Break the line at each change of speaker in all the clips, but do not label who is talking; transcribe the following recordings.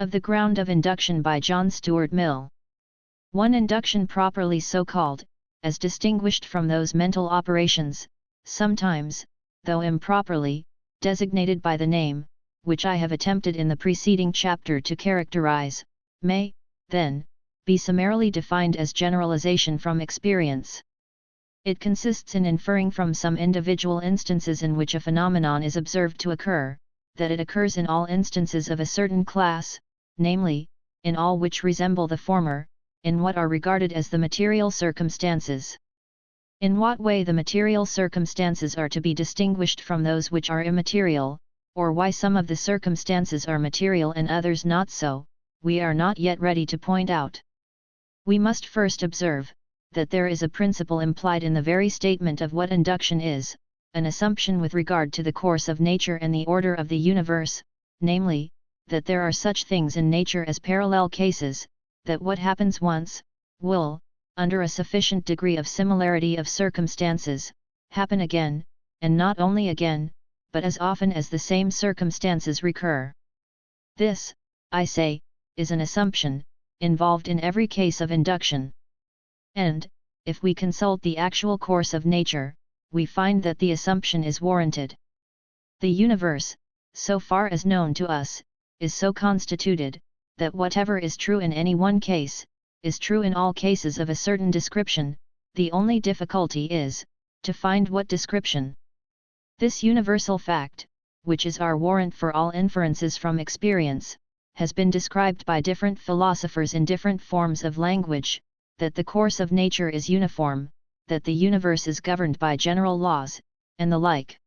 Of the Ground of Induction by John Stuart Mill. 1. Induction properly so called, as distinguished from those mental operations, sometimes, though improperly, designated by the name, which I have attempted in the preceding chapter to characterize, may, then, be summarily defined as generalization from experience. It consists in inferring from some individual instances in which a phenomenon is observed to occur, that it occurs in all instances of a certain class, namely, in all which resemble the former, in what are regarded as the material circumstances. In what way the material circumstances are to be distinguished from those which are immaterial, or why some of the circumstances are material and others not so, we are not yet ready to point out. We must first observe, that there is a principle implied in the very statement of what induction is, an assumption with regard to the course of nature and the order of the universe, namely, that there are such things in nature as parallel cases, that what happens once, will, under a sufficient degree of similarity of circumstances, happen again, and not only again, but as often as the same circumstances recur. This, I say, is an assumption, involved in every case of induction. And, if we consult the actual course of nature, we find that the assumption is warranted. The universe, so far as known to us, is so constituted, that whatever is true in any one case, is true in all cases of a certain description. The only difficulty is, to find what description. This universal fact, which is our warrant for all inferences from experience, has been described by different philosophers in different forms of language, that the course of nature is uniform, that the universe is governed by general laws, and the like.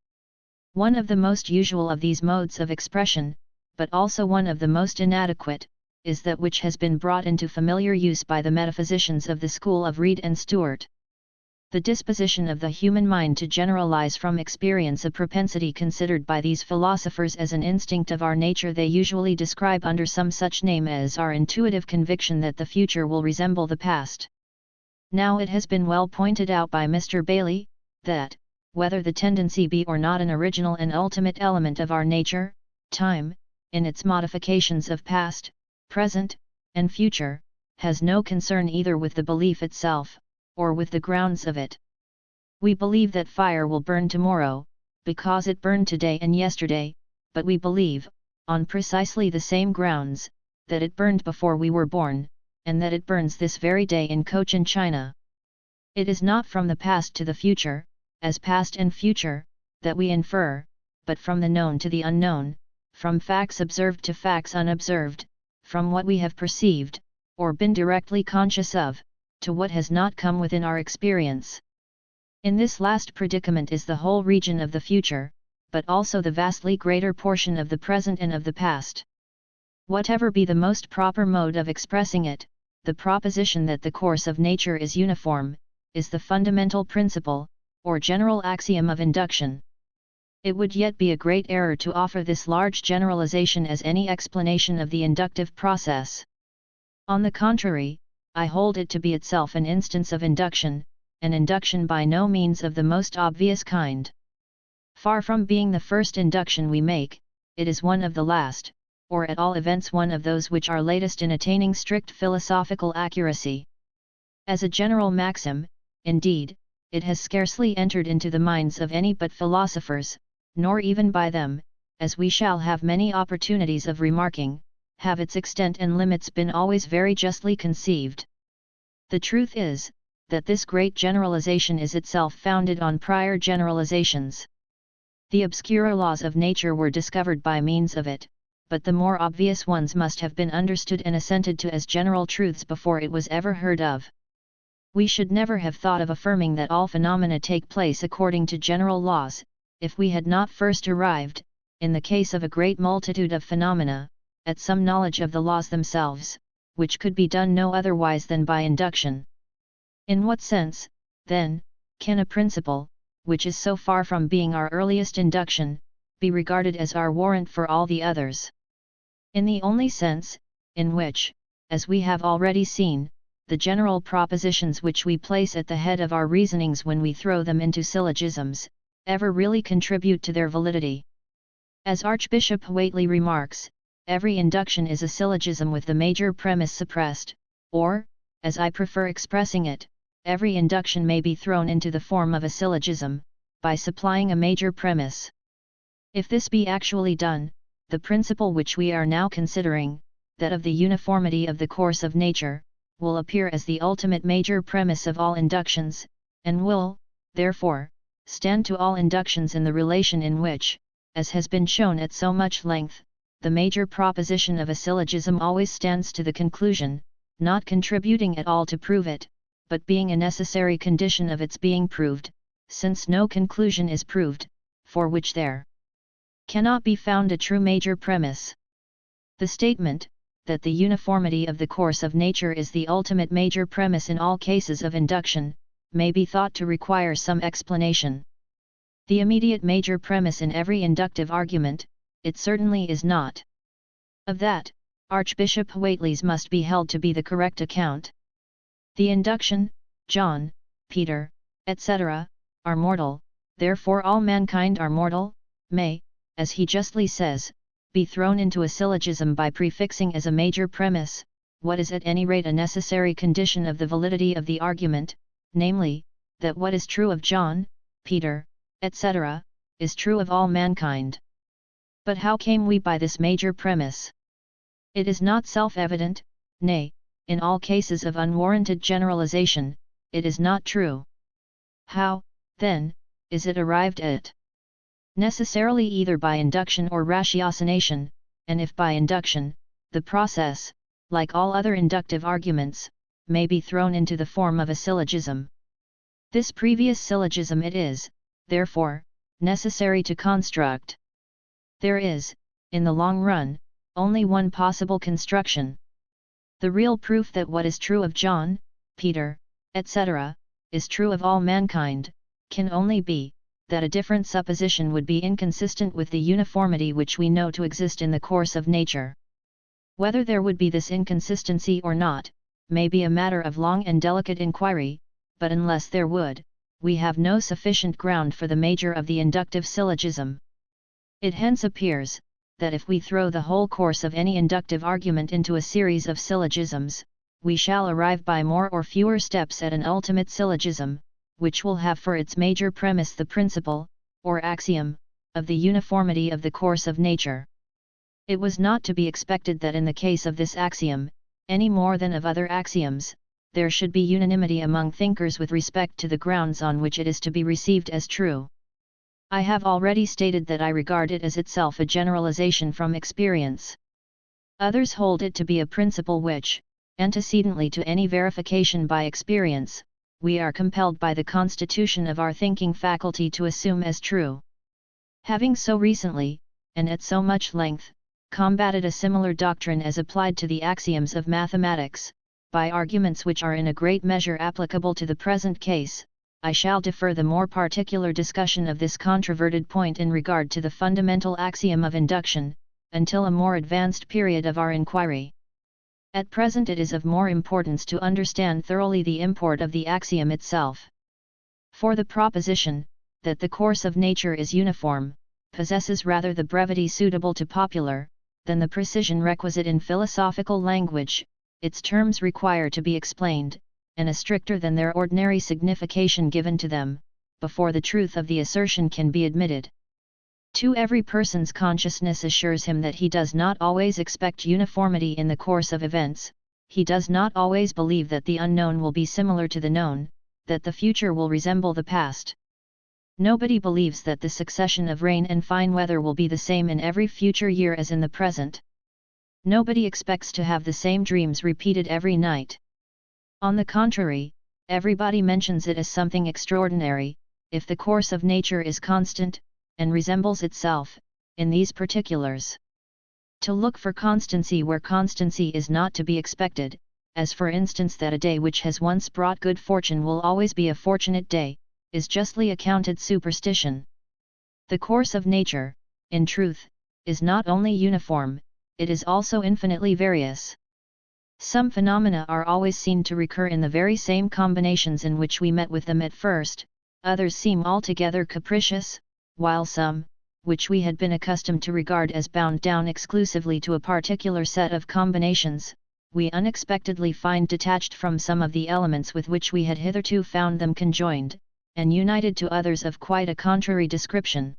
One of the most usual of these modes of expression, but also one of the most inadequate, is that which has been brought into familiar use by the metaphysicians of the school of Reid and Stuart. The disposition of the human mind to generalize from experience, a propensity considered by these philosophers as an instinct of our nature, they usually describe under some such name as our intuitive conviction that the future will resemble the past. Now it has been well pointed out by Mr. Bailey, that, whether the tendency be or not an original and ultimate element of our nature, time, in its modifications of past, present, and future, has no concern either with the belief itself, or with the grounds of it. We believe that fire will burn tomorrow, because it burned today and yesterday, but we believe, on precisely the same grounds, that it burned before we were born, and that it burns this very day in Cochin China. It is not from the past to the future, as past and future, that we infer, but from the known to the unknown, from facts observed to facts unobserved, from what we have perceived, or been directly conscious of, to what has not come within our experience. In this last predicament is the whole region of the future, but also the vastly greater portion of the present and of the past. Whatever be the most proper mode of expressing it, the proposition that the course of nature is uniform, is the fundamental principle, or general axiom of induction. It would yet be a great error to offer this large generalization as any explanation of the inductive process. On the contrary, I hold it to be itself an instance of induction, an induction by no means of the most obvious kind. Far from being the first induction we make, it is one of the last, or at all events one of those which are latest in attaining strict philosophical accuracy. As a general maxim, indeed, it has scarcely entered into the minds of any but philosophers, nor even by them, as we shall have many opportunities of remarking, have its extent and limits been always very justly conceived. The truth is, that this great generalization is itself founded on prior generalizations. The obscurer laws of nature were discovered by means of it, but the more obvious ones must have been understood and assented to as general truths before it was ever heard of. We should never have thought of affirming that all phenomena take place according to general laws, if we had not first arrived, in the case of a great multitude of phenomena, at some knowledge of the laws themselves, which could be done no otherwise than by induction. In what sense, then, can a principle, which is so far from being our earliest induction, be regarded as our warrant for all the others? In the only sense, in which, as we have already seen, the general propositions which we place at the head of our reasonings when we throw them into syllogisms, ever really contribute to their validity. As Archbishop Whately remarks, every induction is a syllogism with the major premise suppressed, or, as I prefer expressing it, every induction may be thrown into the form of a syllogism, by supplying a major premise. If this be actually done, the principle which we are now considering, that of the uniformity of the course of nature, will appear as the ultimate major premise of all inductions, and will, therefore, stand to all inductions in the relation in which, as has been shown at so much length, the major proposition of a syllogism always stands to the conclusion, not contributing at all to prove it, but being a necessary condition of its being proved, since no conclusion is proved, for which there cannot be found a true major premise. The statement, that the uniformity of the course of nature is the ultimate major premise in all cases of induction, may be thought to require some explanation. The immediate major premise in every inductive argument, it certainly is not. Of that, Archbishop Whately's must be held to be the correct account. The induction, John, Peter, etc., are mortal, therefore all mankind are mortal, may, as he justly says, be thrown into a syllogism by prefixing as a major premise, what is at any rate a necessary condition of the validity of the argument, namely, that what is true of John, Peter, etc., is true of all mankind. But how came we by this major premise? It is not self-evident, nay, in all cases of unwarranted generalization, it is not true. How, then, is it arrived at? Necessarily either by induction or ratiocination, and if by induction, the process, like all other inductive arguments, may be thrown into the form of a syllogism. This previous syllogism it is, therefore, necessary to construct. There is, in the long run, only one possible construction. The real proof that what is true of John, Peter, etc., is true of all mankind, can only be, that a different supposition would be inconsistent with the uniformity which we know to exist in the course of nature. Whether there would be this inconsistency or not, may be a matter of long and delicate inquiry, but unless there would, we have no sufficient ground for the major of the inductive syllogism. It hence appears, that if we throw the whole course of any inductive argument into a series of syllogisms, we shall arrive by more or fewer steps at an ultimate syllogism, which will have for its major premise the principle, or axiom, of the uniformity of the course of nature. It was not to be expected that in the case of this axiom, any more than of other axioms, there should be unanimity among thinkers with respect to the grounds on which it is to be received as true. I have already stated that I regard it as itself a generalization from experience. Others hold it to be a principle which, antecedently to any verification by experience, we are compelled by the constitution of our thinking faculty to assume as true. Having so recently, and at so much length, combated a similar doctrine as applied to the axioms of mathematics, by arguments which are in a great measure applicable to the present case, I shall defer the more particular discussion of this controverted point in regard to the fundamental axiom of induction, until a more advanced period of our inquiry. At present it is of more importance to understand thoroughly the import of the axiom itself. For the proposition, that the course of nature is uniform, possesses rather the brevity suitable to popular, than the precision requisite in philosophical language, its terms require to be explained, and a stricter than their ordinary signification given to them, before the truth of the assertion can be admitted. To every person's consciousness assures him that he does not always expect uniformity in the course of events, he does not always believe that the unknown will be similar to the known, that the future will resemble the past. Nobody believes that the succession of rain and fine weather will be the same in every future year as in the present. Nobody expects to have the same dreams repeated every night. On the contrary, everybody mentions it as something extraordinary, if the course of nature is constant, and resembles itself, in these particulars. To look for constancy where constancy is not to be expected, as for instance that a day which has once brought good fortune will always be a fortunate day, is justly accounted superstition. The course of nature, in truth, is not only uniform, it is also infinitely various. Some phenomena are always seen to recur in the very same combinations in which we met with them at first, others seem altogether capricious, while some, which we had been accustomed to regard as bound down exclusively to a particular set of combinations, we unexpectedly find detached from some of the elements with which we had hitherto found them conjoined, and united to others of quite a contrary description.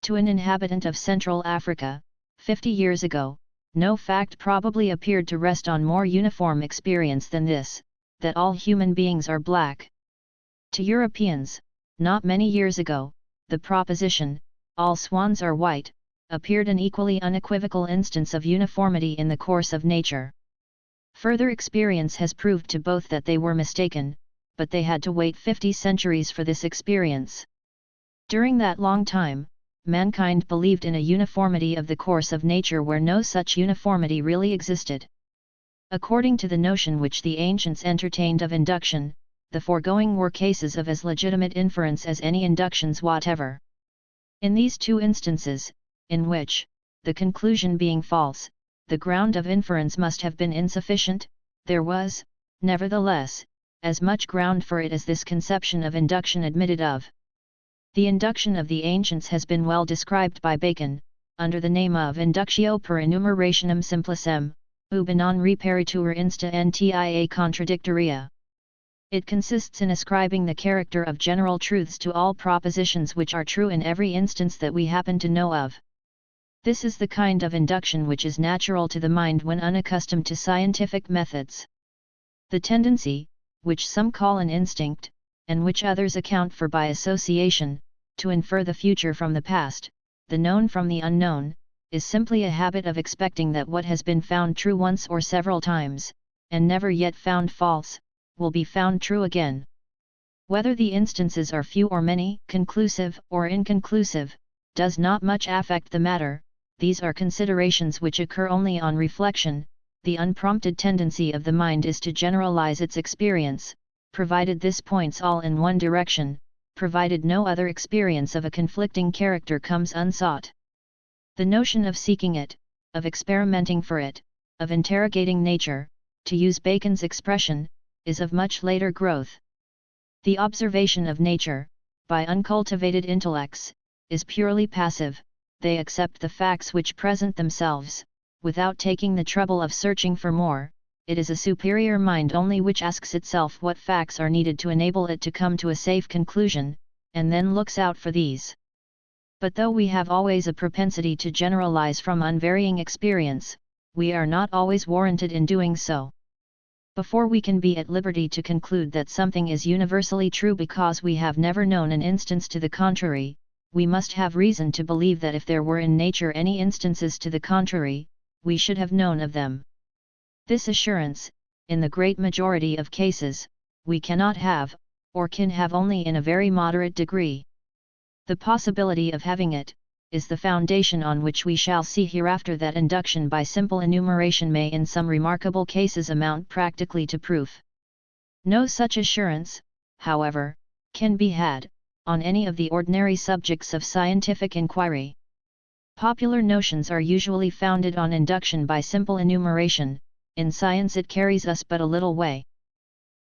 To an inhabitant of Central Africa, 50 years ago, no fact probably appeared to rest on more uniform experience than this, that all human beings are black. To Europeans, not many years ago, the proposition, all swans are white, appeared an equally unequivocal instance of uniformity in the course of nature. Further experience has proved to both that they were mistaken, but they had to wait 50 centuries for this experience. During that long time, mankind believed in a uniformity of the course of nature where no such uniformity really existed. According to the notion which the ancients entertained of induction, the foregoing were cases of as legitimate inference as any inductions whatever. In these two instances, in which, the conclusion being false, the ground of inference must have been insufficient, there was, nevertheless, as much ground for it as this conception of induction admitted of. The induction of the ancients has been well described by Bacon, under the name of inductio per enumerationem simplicem, ubi non reperitur insta ntia contradictoria. It consists in ascribing the character of general truths to all propositions which are true in every instance that we happen to know of. This is the kind of induction which is natural to the mind when unaccustomed to scientific methods. The tendency, which some call an instinct, and which others account for by association, to infer the future from the past, the known from the unknown, is simply a habit of expecting that what has been found true once or several times, and never yet found false, will be found true again. Whether the instances are few or many, conclusive or inconclusive, does not much affect the matter. These are considerations which occur only on reflection. The unprompted tendency of the mind is to generalize its experience, provided this points all in one direction, provided no other experience of a conflicting character comes unsought. The notion of seeking it, of experimenting for it, of interrogating nature, to use Bacon's expression, is of much later growth. The observation of nature, by uncultivated intellects, is purely passive. They accept the facts which present themselves, without taking the trouble of searching for more. It is a superior mind only which asks itself what facts are needed to enable it to come to a safe conclusion, and then looks out for these. But though we have always a propensity to generalize from unvarying experience, we are not always warranted in doing so. Before we can be at liberty to conclude that something is universally true because we have never known an instance to the contrary, we must have reason to believe that if there were in nature any instances to the contrary, we should have known of them. This assurance, in the great majority of cases, we cannot have, or can have only in a very moderate degree. The possibility of having it, is the foundation on which we shall see hereafter that induction by simple enumeration may in some remarkable cases amount practically to proof. No such assurance, however, can be had, on any of the ordinary subjects of scientific inquiry. Popular notions are usually founded on induction by simple enumeration. In science it carries us but a little way.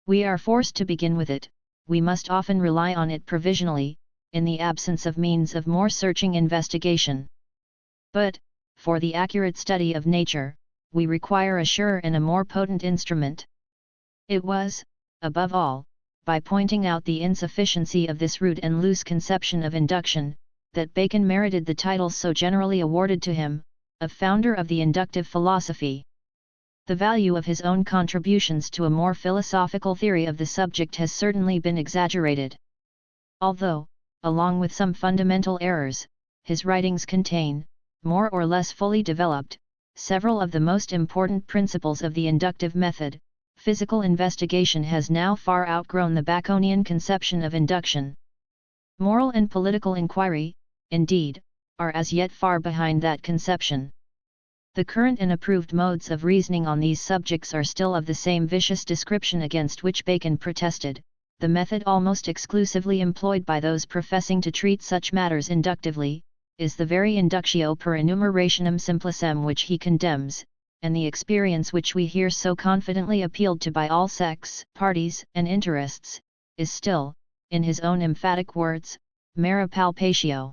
We are forced to begin with it, we must often rely on it provisionally, in the absence of means of more searching investigation. But, for the accurate study of nature, we require a surer and a more potent instrument. It was, above all, by pointing out the insufficiency of this rude and loose conception of induction, that Bacon merited the title so generally awarded to him, of founder of the inductive philosophy. The value of his own contributions to a more philosophical theory of the subject has certainly been exaggerated. Although, along with some fundamental errors, his writings contain, more or less fully developed, several of the most important principles of the inductive method, physical investigation has now far outgrown the Baconian conception of induction. Moral and political inquiry, indeed, are as yet far behind that conception. The current and approved modes of reasoning on these subjects are still of the same vicious description against which Bacon protested. The method almost exclusively employed by those professing to treat such matters inductively, is the very inductio per enumerationem simplicem which he condemns, and the experience which we hear so confidently appealed to by all sects, parties, and interests, is still, in his own emphatic words, mera palpatio.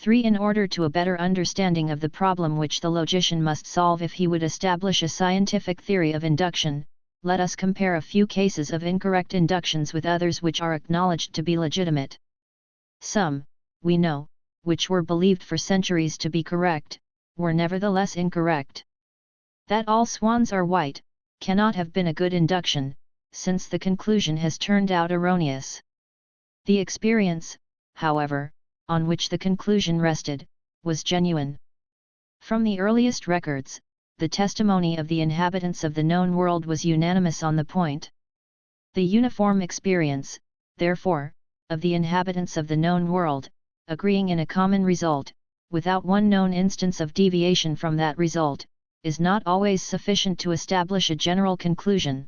3. In order to a better understanding of the problem which the logician must solve if he would establish a scientific theory of induction, let us compare a few cases of incorrect inductions with others which are acknowledged to be legitimate. Some, we know, which were believed for centuries to be correct, were nevertheless incorrect. That all swans are white, cannot have been a good induction, since the conclusion has turned out erroneous. The experience, however, on which the conclusion rested, was genuine. From the earliest records, the testimony of the inhabitants of the known world was unanimous on the point. The uniform experience, therefore, of the inhabitants of the known world, agreeing in a common result, without one known instance of deviation from that result, is not always sufficient to establish a general conclusion.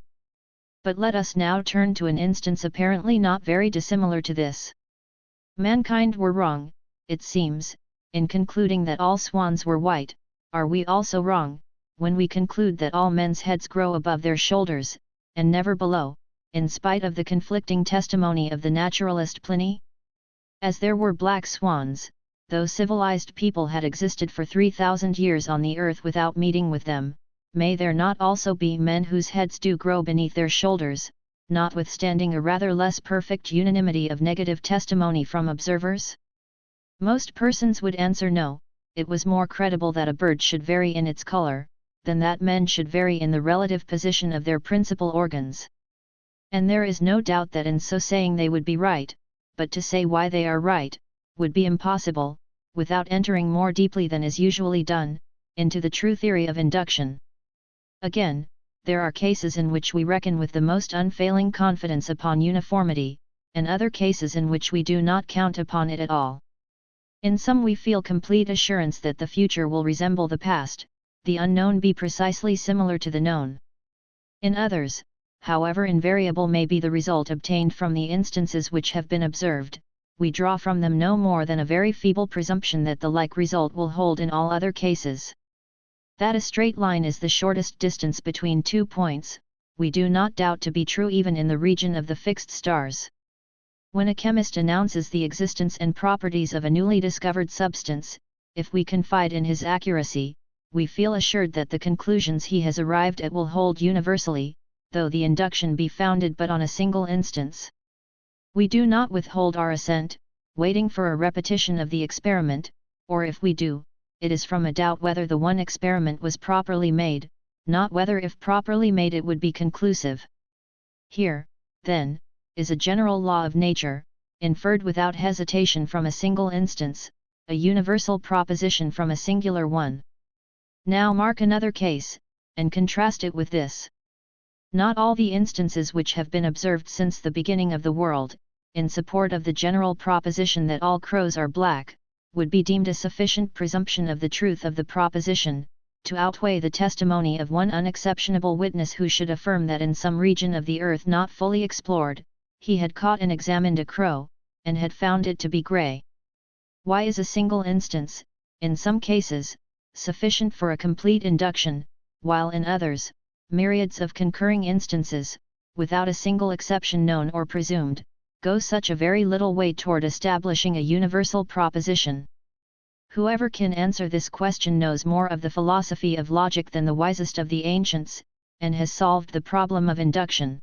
But let us now turn to an instance apparently not very dissimilar to this. Mankind were wrong, it seems, in concluding that all swans were white. Are we also wrong, when we conclude that all men's heads grow above their shoulders, and never below, in spite of the conflicting testimony of the naturalist Pliny? As there were black swans, though civilized people had existed for 3,000 years on the earth without meeting with them, may there not also be men whose heads do grow beneath their shoulders, notwithstanding a rather less perfect unanimity of negative testimony from observers? Most persons would answer no. It was more credible that a bird should vary in its color, than that men should vary in the relative position of their principal organs. And there is no doubt that in so saying they would be right, but to say why they are right, would be impossible, without entering more deeply than is usually done, into the true theory of induction. Again, there are cases in which we reckon with the most unfailing confidence upon uniformity, and other cases in which we do not count upon it at all. In some we feel complete assurance that the future will resemble the past, the unknown be precisely similar to the known. In others, however invariable may be the result obtained from the instances which have been observed, we draw from them no more than a very feeble presumption that the like result will hold in all other cases. That a straight line is the shortest distance between 2 points, we do not doubt to be true even in the region of the fixed stars. When a chemist announces the existence and properties of a newly discovered substance, if we confide in his accuracy, we feel assured that the conclusions he has arrived at will hold universally, though the induction be founded but on a single instance. We do not withhold our assent, waiting for a repetition of the experiment, or if we do, it is from a doubt whether the one experiment was properly made, not whether if properly made it would be conclusive. Here, then, is a general law of nature, inferred without hesitation from a single instance, a universal proposition from a singular one. Now mark another case, and contrast it with this. Not all the instances which have been observed since the beginning of the world, in support of the general proposition that all crows are black, would be deemed a sufficient presumption of the truth of the proposition, to outweigh the testimony of one unexceptionable witness who should affirm that in some region of the earth not fully explored, he had caught and examined a crow, and had found it to be grey. Why is a single instance, in some cases, sufficient for a complete induction, while in others, myriads of concurring instances, without a single exception known or presumed, go such a very little way toward establishing a universal proposition? Whoever can answer this question knows more of the philosophy of logic than the wisest of the ancients, and has solved the problem of induction.